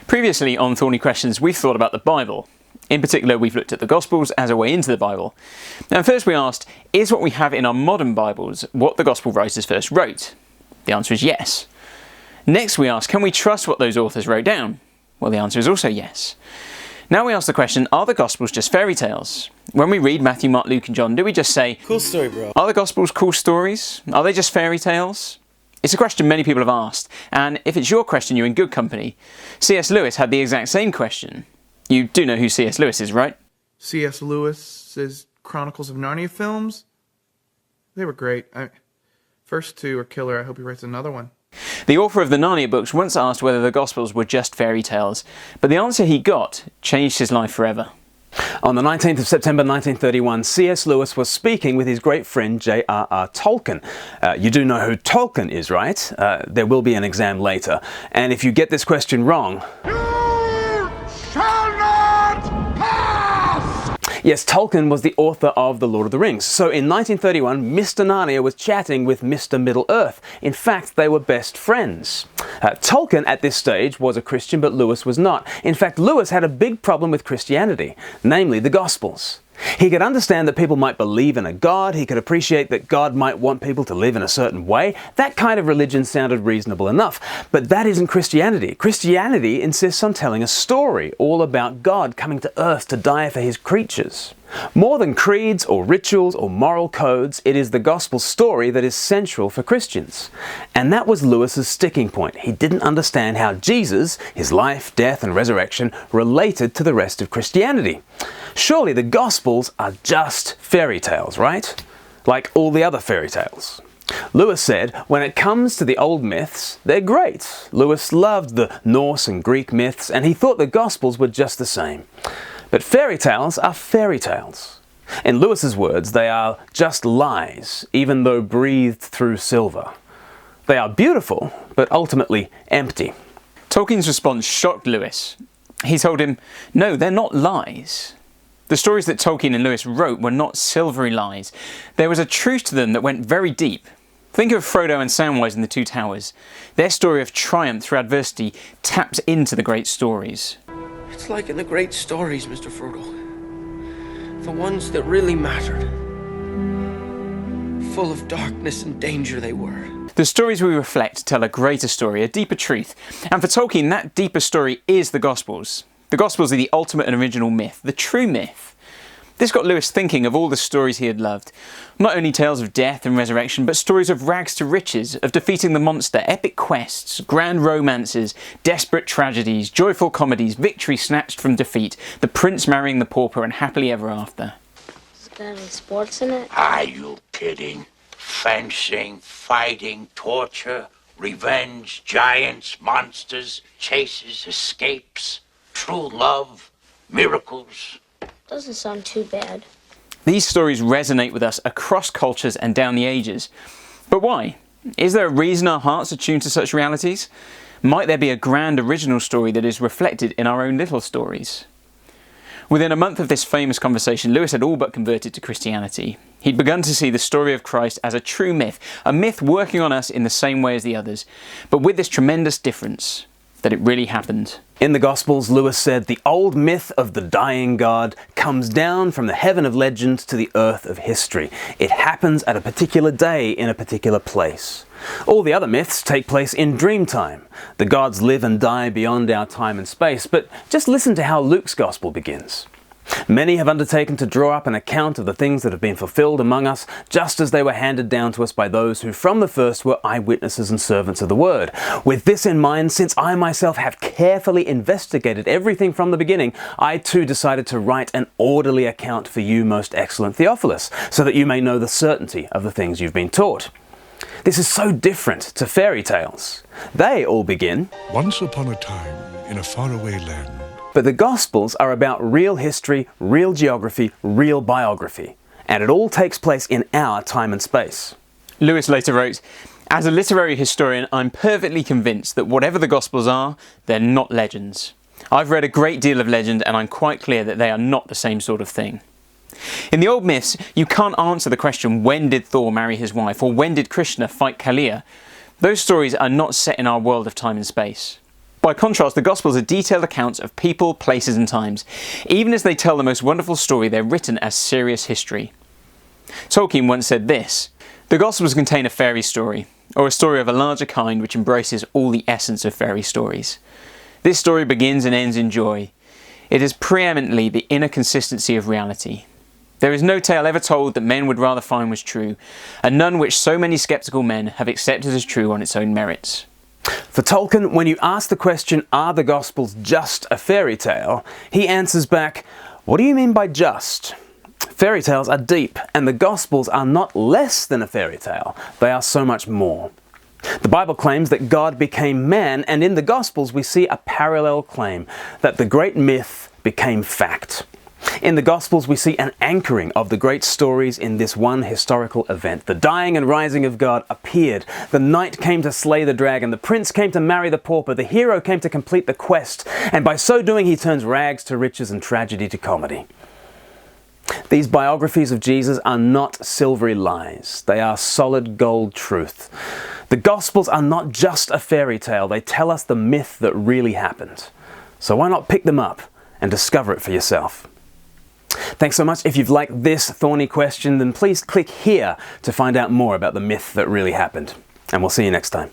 Previously on Thorny Questions, we've thought about the Bible. In particular, we've looked at the Gospels as a way into the Bible. Now, first we asked, is what we have in our modern Bibles what the Gospel writers first wrote? The answer is yes. Next we asked, can we trust what those authors wrote down? Well, the answer is also yes. Now we ask the question, are the Gospels just fairy tales? When we read Matthew, Mark, Luke and John, do we just say, cool story, bro? Are the Gospels cool stories? Are they just fairy tales? It's a question many people have asked, and if it's your question, you're in good company. C.S. Lewis had the exact same question. You do know who C.S. Lewis is, right? C.S. Lewis's Chronicles of Narnia films? They were great. First two are killer. I hope he writes another one. The author of the Narnia books once asked whether the Gospels were just fairy tales, but the answer he got changed his life forever. On the 19th of September 1931, C.S. Lewis was speaking with his great friend J.R.R. Tolkien. You do know who Tolkien is, right? There will be an exam later. And if you get this question wrong... You shall not pass! Yes, Tolkien was the author of The Lord of the Rings. So in 1931, Mr. Narnia was chatting with Mr. Middle-earth. In fact, they were best friends. Tolkien at this stage was a Christian, but Lewis was not. In fact, Lewis had a big problem with Christianity, namely the Gospels. He could understand that people might believe in a God, he could appreciate that God might want people to live in a certain way. That kind of religion sounded reasonable enough. But that isn't Christianity. Christianity insists on telling a story all about God coming to earth to die for his creatures. More than creeds or rituals or moral codes, it is the gospel story that is central for Christians. And that was Lewis's sticking point. He didn't understand how Jesus, his life, death and resurrection, related to the rest of Christianity. Surely the Gospels are just fairy tales, right? Like all the other fairy tales. Lewis said, when it comes to the old myths, they're great. Lewis loved the Norse and Greek myths, and he thought the Gospels were just the same. But fairy tales are fairy tales. In Lewis's words, they are just lies, even though breathed through silver. They are beautiful, but ultimately empty. Tolkien's response shocked Lewis. He told him, no, they're not lies. The stories that Tolkien and Lewis wrote were not silvery lies. There was a truth to them that went very deep. Think of Frodo and Samwise in The Two Towers. Their story of triumph through adversity taps into the great stories. It's like in the great stories, Mr. Frodo. The ones that really mattered. Full of darkness and danger they were. The stories we reflect tell a greater story, a deeper truth. And for Tolkien, that deeper story is the Gospels. The Gospels are the ultimate and original myth, the true myth. This got Lewis thinking of all the stories he had loved. Not only tales of death and resurrection, but stories of rags to riches, of defeating the monster, epic quests, grand romances, desperate tragedies, joyful comedies, victory snatched from defeat, the prince marrying the pauper and happily ever after. Has it got any sports in it? Are you kidding? Fencing, fighting, torture, revenge, giants, monsters, chases, escapes, true love, miracles. Doesn't sound too bad. These stories resonate with us across cultures and down the ages. But why? Is there a reason our hearts are tuned to such realities? Might there be a grand original story that is reflected in our own little stories? Within a month of this famous conversation, Lewis had all but converted to Christianity. He'd begun to see the story of Christ as a true myth, a myth working on us in the same way as the others, but with this tremendous difference, that it really happened. In the Gospels, Lewis said, the old myth of the dying God comes down from the heaven of legend to the earth of history. It happens at a particular day in a particular place. All the other myths take place in dream time. The gods live and die beyond our time and space, but just listen to how Luke's Gospel begins. Many have undertaken to draw up an account of the things that have been fulfilled among us, just as they were handed down to us by those who from the first were eyewitnesses and servants of the word. With this in mind, since I myself have carefully investigated everything from the beginning, I too decided to write an orderly account for you, most excellent Theophilus, so that you may know the certainty of the things you've been taught. This is so different to fairy tales. They all begin, once upon a time, in a faraway land. But the Gospels are about real history, real geography, real biography. And it all takes place in our time and space. Lewis later wrote, as a literary historian, I'm perfectly convinced that whatever the Gospels are, they're not legends. I've read a great deal of legend and I'm quite clear that they are not the same sort of thing. In the old myths, you can't answer the question, when did Thor marry his wife, or when did Krishna fight Kaliya? Those stories are not set in our world of time and space. By contrast, the Gospels are detailed accounts of people, places and times. Even as they tell the most wonderful story, they're written as serious history. Tolkien once said this: "The Gospels contain a fairy story, or a story of a larger kind which embraces all the essence of fairy stories. This story begins and ends in joy. It is preeminently the inner consistency of reality. There is no tale ever told that men would rather find was true, and none which so many sceptical men have accepted as true on its own merits." For Tolkien, when you ask the question, are the Gospels just a fairy tale, he answers back, what do you mean by just? Fairy tales are deep, and the Gospels are not less than a fairy tale. They are so much more. The Bible claims that God became man, and in the Gospels we see a parallel claim, that the great myth became fact. In the Gospels we see an anchoring of the great stories in this one historical event. The dying and rising of God appeared. The knight came to slay the dragon. The prince came to marry the pauper. The hero came to complete the quest. And by so doing he turns rags to riches and tragedy to comedy. These biographies of Jesus are not silvery lies. They are solid gold truth. The Gospels are not just a fairy tale. They tell us the myth that really happened. So why not pick them up and discover it for yourself? Thanks so much. If you've liked this thorny question, then please click here to find out more about the myth that really happened. And we'll see you next time.